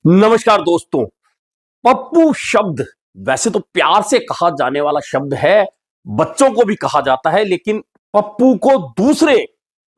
नमस्कार दोस्तों। पप्पू शब्द वैसे तो प्यार से कहा जाने वाला शब्द है, बच्चों को भी कहा जाता है, लेकिन पप्पू को दूसरे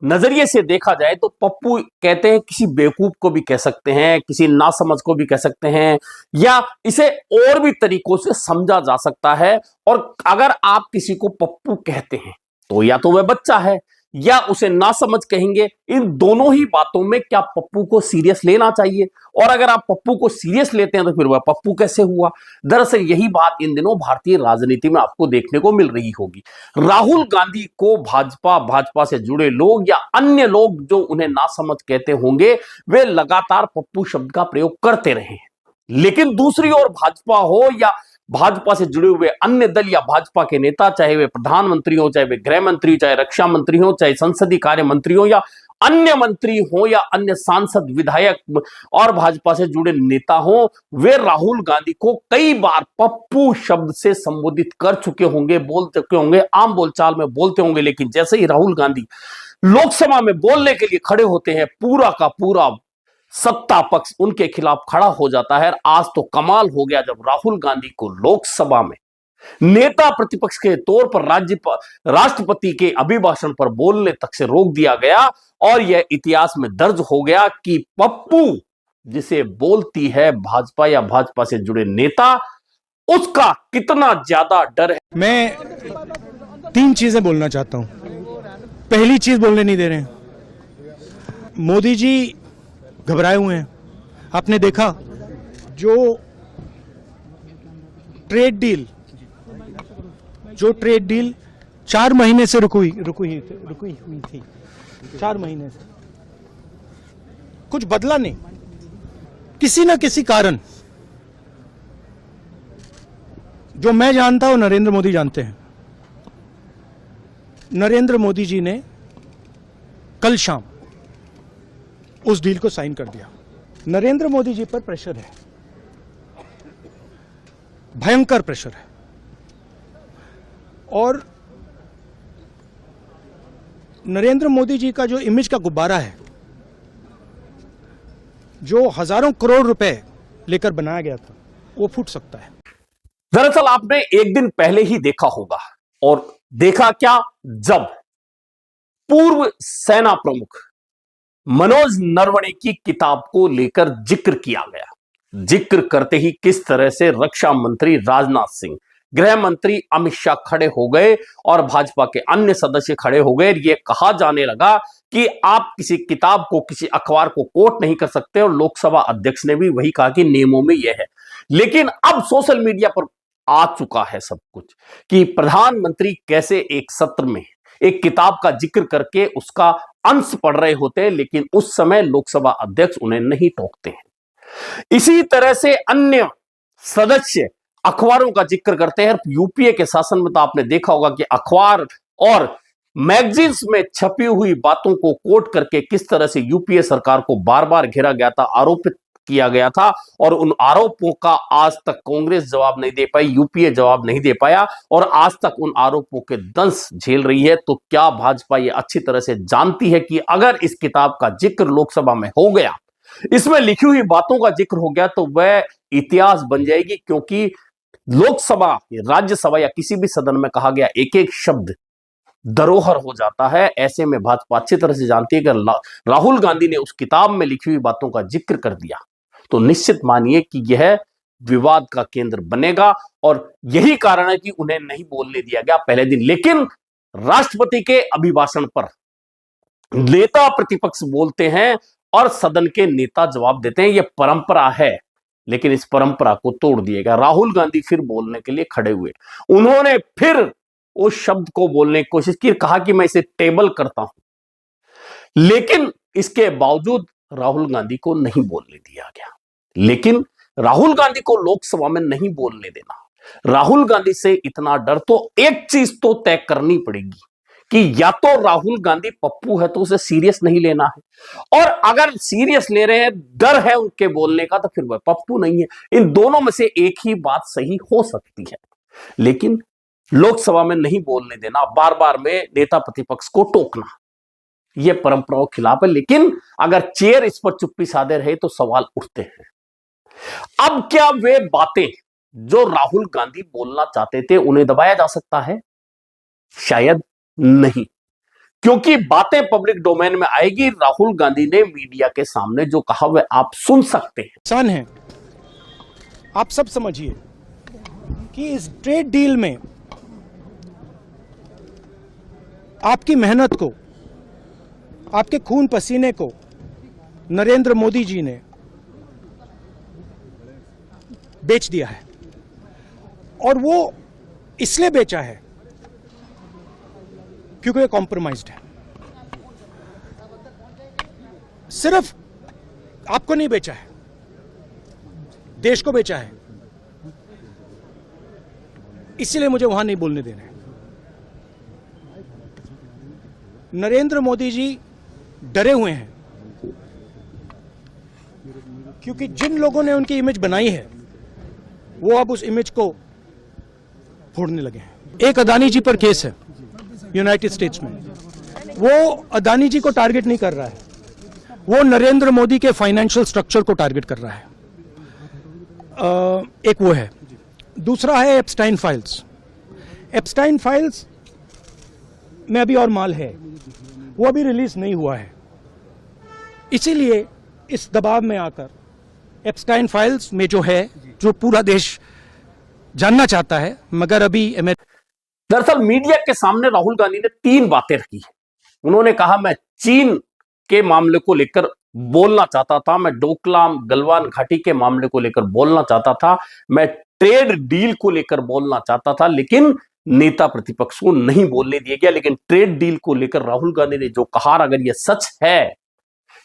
नजरिए से देखा जाए तो पप्पू कहते हैं किसी बेवकूफ को भी कह सकते हैं, किसी नासमझ को भी कह सकते हैं, या इसे और भी तरीकों से समझा जा सकता है। और अगर आप किसी को पप्पू कहते हैं तो या तो वह बच्चा है या उसे नासमझ कहेंगे। इन दोनों ही बातों में क्या पप्पू को सीरियस लेना चाहिए, और अगर आप पप्पू को सीरियस लेते हैं तो फिर वह पप्पू कैसे हुआ। दरअसल यही बात इन दिनों भारतीय राजनीति में आपको देखने को मिल रही होगी। राहुल गांधी को भाजपा से जुड़े लोग या अन्य लोग जो उन्हें नासमझ कहते होंगे, वे लगातार पप्पू शब्द का प्रयोग करते रहे हैं। लेकिन दूसरी ओर भाजपा हो या भाजपा से जुड़े हुए अन्य दल या भाजपा के नेता, चाहे वे प्रधानमंत्री हो, चाहे वे गृह मंत्री, चाहे रक्षा मंत्री हो, चाहे संसदीय कार्य मंत्री हो, या अन्य मंत्री हो, या अन्य सांसद विधायक और भाजपा से जुड़े नेता हो, वे राहुल गांधी को कई बार पप्पू शब्द से संबोधित कर चुके होंगे, बोल चुके होंगे, आम बोलचाल में बोलते होंगे। लेकिन जैसे ही राहुल गांधी लोकसभा में बोलने के लिए खड़े होते हैं, पूरा का पूरा सत्ता पक्ष उनके खिलाफ खड़ा हो जाता है। आज तो कमाल हो गया जब राहुल गांधी को लोकसभा में नेता प्रतिपक्ष के तौर पर राष्ट्रपति के अभिभाषण पर बोलने तक से रोक दिया गया, और यह इतिहास में दर्ज हो गया कि पप्पू जिसे बोलती है भाजपा या भाजपा से जुड़े नेता, उसका कितना ज्यादा डर है। मैं तीन चीजें बोलना चाहता हूं। पहली चीज बोलने नहीं दे रहे हैं। मोदी जी घबराए हुए हैं। आपने देखा जो ट्रेड डील 4 महीने से रुकी हुई थी 4 महीने से कुछ बदला नहीं, किसी न किसी कारण। जो मैं जानता हूं नरेंद्र मोदी जानते हैं। नरेंद्र मोदी जी ने कल शाम उस डील को साइन कर दिया। नरेंद्र मोदी जी पर प्रेशर है, भयंकर प्रेशर है, और नरेंद्र मोदी जी का जो इमेज का गुब्बारा है, जो हजारों करोड़ रुपए लेकर बनाया गया था, वो फूट सकता है। दरअसल आपने एक दिन पहले ही देखा होगा, और देखा क्या, जब पूर्व सेना प्रमुख मनोज नरवणे की किताब को लेकर जिक्र किया गया। जिक्र करते ही किस तरह से रक्षा मंत्री राजनाथ सिंह, गृह मंत्री अमित शाह खड़े हो गए और भाजपा के अन्य सदस्य खड़े हो गए। यह कहा जाने लगा कि आप किसी किताब को, किसी अखबार को कोट नहीं कर सकते, और लोकसभा अध्यक्ष ने भी वही कहा कि नियमों में यह है। लेकिन अब सोशल मीडिया पर आ चुका है सब कुछ कि प्रधानमंत्री कैसे एक सत्र में एक किताब का जिक्र करके उसका अंश पढ़ रहे होते हैं, लेकिन उस समय लोकसभा अध्यक्ष उन्हें नहीं टोकते हैं। इसी तरह से अन्य सदस्य अखबारों का जिक्र करते हैं। यूपीए के शासन में तो आपने देखा होगा कि अखबार और मैगजीन्स में छपी हुई बातों को कोट करके किस तरह से यूपीए सरकार को बार बार घेरा गया था, आरोपित किया गया था, और उन आरोपों का आज तक कांग्रेस जवाब नहीं दे पाई, यूपीए जवाब नहीं दे पाया, और आज तक उन आरोपों के दंश झेल रही है। तो क्या भाजपा ये अच्छी तरह से जानती है कि अगर इस किताब का जिक्र लोकसभा में हो गया, इसमें लिखी हुई बातों का जिक्र हो गया, तो वह इतिहास बन जाएगी। क्योंकि लोकसभा, राज्यसभा या किसी भी सदन में कहा गया एक एक शब्द धरोहर हो जाता है। ऐसे में भाजपा अच्छी तरह से जानती है कि राहुल गांधी ने उस किताब में लिखी हुई बातों का जिक्र कर दिया तो निश्चित मानिए कि यह विवाद का केंद्र बनेगा, और यही कारण है कि उन्हें नहीं बोलने दिया गया पहले दिन। लेकिन राष्ट्रपति के अभिभाषण पर नेता प्रतिपक्ष बोलते हैं और सदन के नेता जवाब देते हैं। यह परंपरा है, लेकिन इस परंपरा को तोड़ दिएगा। राहुल गांधी फिर बोलने के लिए खड़े हुए, उन्होंने फिर उस शब्द को बोलने की कोशिश की, कहा कि मैं इसे टेबल करता हूं, लेकिन इसके बावजूद राहुल गांधी को नहीं बोलने दिया गया। लेकिन राहुल गांधी को लोकसभा में नहीं बोलने देना, राहुल गांधी से इतना डर, तो एक चीज तो तय करनी पड़ेगी कि या तो राहुल गांधी पप्पू है तो उसे सीरियस नहीं लेना है, और अगर सीरियस ले रहे हैं, डर है उनके बोलने का, तो फिर वह पप्पू नहीं है। इन दोनों में से एक ही बात सही हो सकती है। लेकिन लोकसभा में नहीं बोलने देना, बार बार में नेता प्रतिपक्ष को टोकना, यह परंपराओं के खिलाफ है। लेकिन अगर चेयर इस पर चुप्पी साधे रहे तो सवाल उठते हैं। अब क्या वे बातें जो राहुल गांधी बोलना चाहते थे उन्हें दबाया जा सकता है? शायद नहीं, क्योंकि बातें पब्लिक डोमेन में आएगी। राहुल गांधी ने मीडिया के सामने जो कहा वह आप सुन सकते हैं। नुकसान है। आप सब समझिए कि इस ट्रेड डील में आपकी मेहनत को, आपके खून पसीने को नरेंद्र मोदी जी ने बेच दिया है। और वो इसलिए बेचा है क्योंकि ये कॉम्प्रोमाइज्ड है। सिर्फ आपको नहीं बेचा है, देश को बेचा है। इसीलिए मुझे वहां नहीं बोलने देना है। नरेंद्र मोदी जी डरे हुए हैं क्योंकि जिन लोगों ने उनकी इमेज बनाई है वो अब उस इमेज को फोड़ने लगे हैं। एक अदानी जी पर केस है यूनाइटेड स्टेट्स में। वो अदानी जी को टारगेट नहीं कर रहा है, वो नरेंद्र मोदी के फाइनेंशियल स्ट्रक्चर को टारगेट कर रहा है। एक वो है। दूसरा है एप्स्टाइन फाइल्स। एप्स्टाइन फाइल्स में अभी और माल है, वो अभी रिलीज नहीं हुआ है। इसीलिए इस दबाव में आकर एप्स्टाइन फाइल्स में जो है, जो पूरा देश जानना चाहता है, मगर अभी दरअसल मीडिया के सामने राहुल गांधी ने 3 बातें रखी। उन्होंने कहा मैं चीन के मामले को लेकर बोलना चाहता था, मैं डोकलाम गलवान घाटी के मामले को लेकर बोलना चाहता था, मैं ट्रेड डील को लेकर बोलना चाहता था, लेकिन नेता प्रतिपक्ष को नहीं बोलने दिया गया। लेकिन ट्रेड डील को लेकर राहुल गांधी ने जो कहा, अगर यह सच है,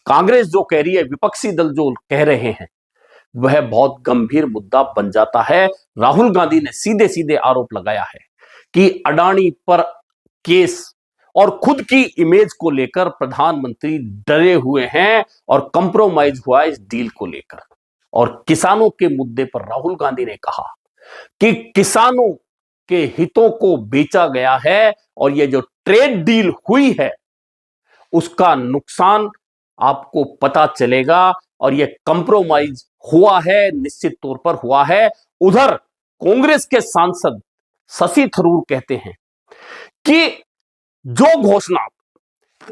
कांग्रेस जो कह रही है, विपक्षी दल जो कह रहे हैं, वह बहुत गंभीर मुद्दा बन जाता है। राहुल गांधी ने सीधे सीधे आरोप लगाया है कि अडानी पर केस और खुद की इमेज को लेकर प्रधानमंत्री डरे हुए हैं और कंप्रोमाइज हुआ इस डील को लेकर। और किसानों के मुद्दे पर राहुल गांधी ने कहा कि किसानों के हितों को बेचा गया है और यह जो ट्रेड डील हुई है उसका नुकसान आपको पता चलेगा और यह कंप्रोमाइज हुआ है, निश्चित तौर पर हुआ है। उधर कांग्रेस के सांसद शशि थरूर कहते हैं कि जो घोषणा,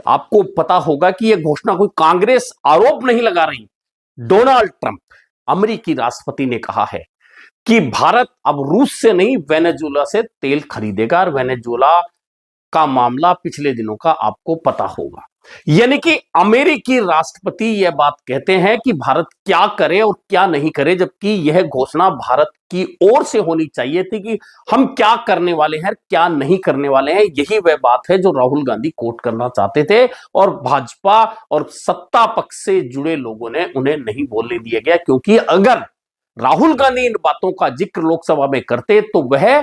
आपको पता होगा कि यह घोषणा कोई कांग्रेस आरोप नहीं लगा रही, डोनाल्ड ट्रंप अमेरिकी राष्ट्रपति ने कहा है कि भारत अब रूस से नहीं वेनेजुएला से तेल खरीदेगा। और वेनेजुएला का मामला पिछले दिनों का आपको पता होगा। यानी कि अमेरिकी राष्ट्रपति यह बात कहते हैं कि भारत क्या करे और क्या नहीं करे, जबकि यह घोषणा भारत की ओर से होनी चाहिए थी कि हम क्या करने वाले हैं, क्या नहीं करने वाले हैं। यही वह बात है जो राहुल गांधी कोट करना चाहते थे और भाजपा और सत्ता पक्ष से जुड़े लोगों ने उन्हें नहीं बोलने दिया गया, क्योंकि अगर राहुल गांधी इन बातों का जिक्र लोकसभा में करते तो वह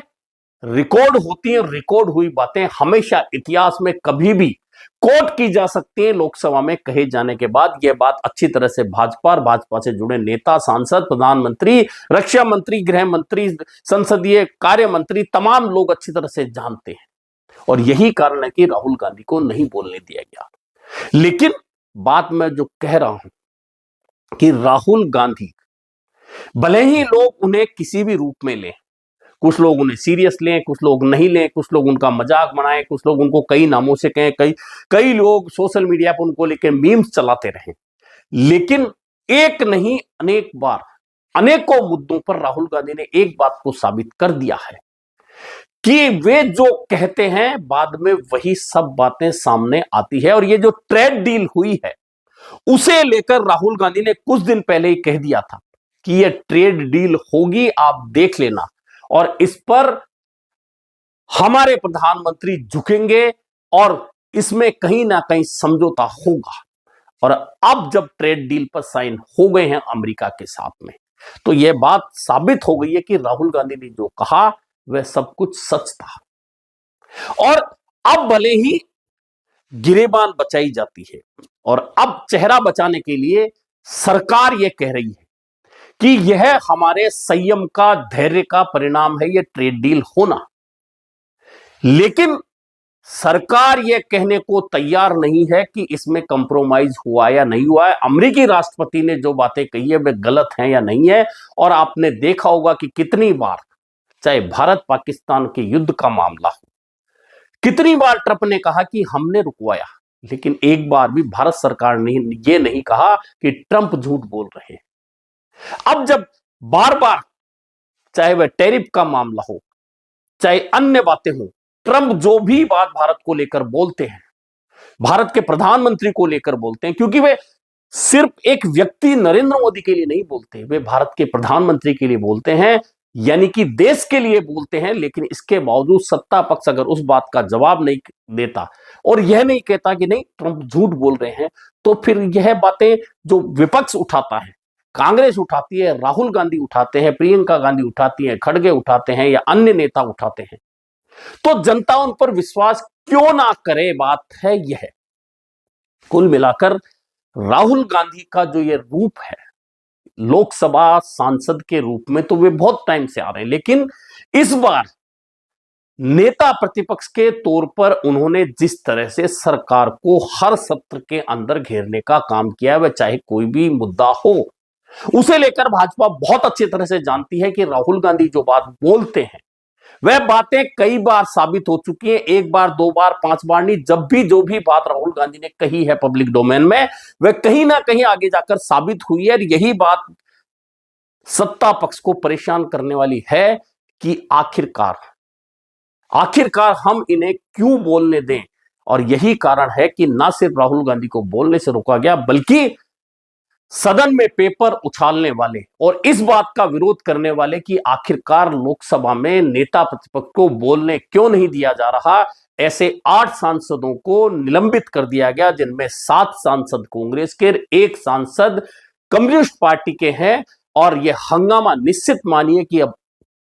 रिकॉर्ड होती है। रिकॉर्ड हुई बातें हमेशा इतिहास में कभी भी कोट की जा सकती है लोकसभा में कहे जाने के बाद। यह बात अच्छी तरह से भाजपा और भाजपा से जुड़े नेता, सांसद, प्रधानमंत्री, रक्षा मंत्री, गृह मंत्री, संसदीय कार्य मंत्री, तमाम लोग अच्छी तरह से जानते हैं। और यही कारण है कि राहुल गांधी को नहीं बोलने दिया गया। लेकिन बात मैं जो कह रहा हूं कि राहुल गांधी, भले ही लोग उन्हें किसी भी रूप में लें, कुछ लोग उन्हें सीरियस लें, कुछ लोग नहीं लें, कुछ लोग उनका मजाक बनाएं, कुछ लोग उनको कई नामों से कहें, कई लोग सोशल मीडिया पर उनको लेकर मीम्स चलाते रहें, लेकिन एक नहीं अनेक बार, अनेकों मुद्दों पर राहुल गांधी ने एक बात को साबित कर दिया है कि वे जो कहते हैं बाद में वही सब बातें सामने आती है। और ये जो ट्रेड डील हुई है उसे लेकर राहुल गांधी ने कुछ दिन पहले ही कह दिया था कि यह ट्रेड डील होगी, आप देख लेना, और इस पर हमारे प्रधानमंत्री झुकेंगे और इसमें कहीं ना कहीं समझौता होगा। और अब जब ट्रेड डील पर साइन हो गए हैं अमेरिका के साथ में, तो यह बात साबित हो गई है कि राहुल गांधी ने जो कहा वह सब कुछ सच था। और अब भले ही गिरेबान बचाई जाती है और अब चेहरा बचाने के लिए सरकार यह कह रही है कि यह हमारे संयम का, धैर्य का परिणाम है, यह ट्रेड डील होना। लेकिन सरकार यह कहने को तैयार नहीं है कि इसमें कंप्रोमाइज हुआ या नहीं हुआ है। अमेरिकी राष्ट्रपति ने जो बातें कही है वे गलत हैं या नहीं है। और आपने देखा होगा कि कितनी बार, चाहे भारत पाकिस्तान के युद्ध का मामला हो, कितनी बार ट्रंप ने कहा कि हमने रुकवाया, लेकिन एक बार भी भारत सरकार ने यह नहीं कहा कि ट्रंप झूठ बोल रहे हैं। अब जब बार बार, चाहे वह टैरिफ का मामला हो, चाहे अन्य बातें हो, ट्रंप जो भी बात भारत को लेकर बोलते हैं, भारत के प्रधानमंत्री को लेकर बोलते हैं, क्योंकि वे सिर्फ एक व्यक्ति नरेंद्र मोदी के लिए नहीं बोलते, वे भारत के प्रधानमंत्री के लिए बोलते हैं, यानी कि देश के लिए बोलते हैं। लेकिन इसके बावजूद सत्ता पक्ष अगर उस बात का जवाब नहीं देता और यह नहीं कहता कि नहीं ट्रंप झूठ बोल रहे हैं, तो फिर यह बातें जो विपक्ष उठाता है, कांग्रेस उठाती है, राहुल गांधी उठाते हैं, प्रियंका गांधी उठाती है, खड़गे उठाते हैं या अन्य नेता उठाते हैं, तो जनता उन पर विश्वास क्यों ना करे, बात है यह। कुल मिलाकर राहुल गांधी का जो ये रूप है लोकसभा सांसद के रूप में, तो वे बहुत टाइम से आ रहे हैं, लेकिन इस बार नेता प्रतिपक्ष के तौर पर उन्होंने जिस तरह से सरकार को हर सत्र के अंदर घेरने का काम किया, वह चाहे कोई भी मुद्दा हो, उसे लेकर भाजपा बहुत अच्छी तरह से जानती है कि राहुल गांधी जो बात बोलते हैं वह बातें कई बार साबित हो चुकी है। एक बार, दो बार, पांच बार नहीं, जब भी जो भी बात राहुल गांधी ने कही है पब्लिक डोमेन में, वह कहीं ना कहीं आगे जाकर साबित हुई है। और यही बात सत्ता पक्ष को परेशान करने वाली है कि आखिरकार हम इन्हें क्यों बोलने दें। और यही कारण है कि ना सिर्फ राहुल गांधी को बोलने से रोका गया, बल्कि सदन में पेपर उछालने वाले और इस बात का विरोध करने वाले कि आखिरकार लोकसभा में नेता प्रतिपक्ष को बोलने क्यों नहीं दिया जा रहा, ऐसे 8 सांसदों को निलंबित कर दिया गया, जिनमें 7 सांसद कांग्रेस के, 1 सांसद कम्युनिस्ट पार्टी के हैं। और यह हंगामा निश्चित मानिए कि अब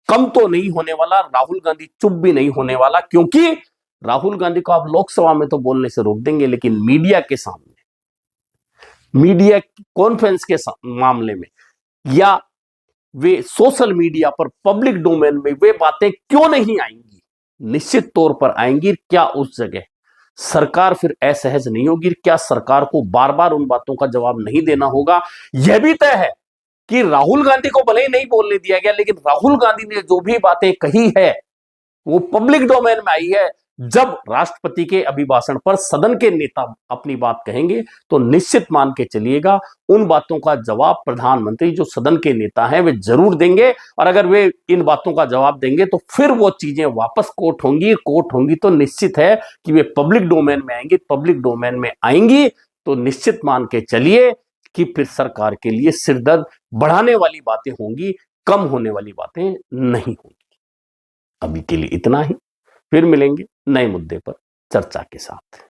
कम तो नहीं होने वाला, राहुल गांधी चुप भी नहीं होने वाला, क्योंकि राहुल गांधी को आप लोकसभा में तो बोलने से रोक देंगे, लेकिन मीडिया के सामने, मीडिया कॉन्फ्रेंस के मामले में या वे सोशल मीडिया पर पब्लिक डोमेन में वे बातें क्यों नहीं आएंगी, निश्चित तौर पर आएंगी। क्या उस जगह सरकार फिर असहज नहीं होगी? क्या सरकार को बार बार उन बातों का जवाब नहीं देना होगा? यह भी तय है कि राहुल गांधी को भले ही नहीं बोलने दिया गया, लेकिन राहुल गांधी ने जो भी बातें कही है वो पब्लिक डोमेन में आई है। जब राष्ट्रपति के अभिभाषण पर सदन के नेता अपनी बात कहेंगे तो निश्चित मान के चलिएगा उन बातों का जवाब प्रधानमंत्री जो सदन के नेता हैं वे जरूर देंगे। और अगर वे इन बातों का जवाब देंगे तो फिर वो चीजें वापस कोर्ट होंगी तो निश्चित है कि वे पब्लिक डोमेन में आएंगी। पब्लिक डोमेन में आएंगी तो निश्चित मान के चलिए कि फिर सरकार के लिए सिरदर्द बढ़ाने वाली बातें होंगी, कम होने वाली बातें नहीं होंगी। अभी के लिए इतना ही, फिर मिलेंगे नए मुद्दे पर चर्चा के साथ।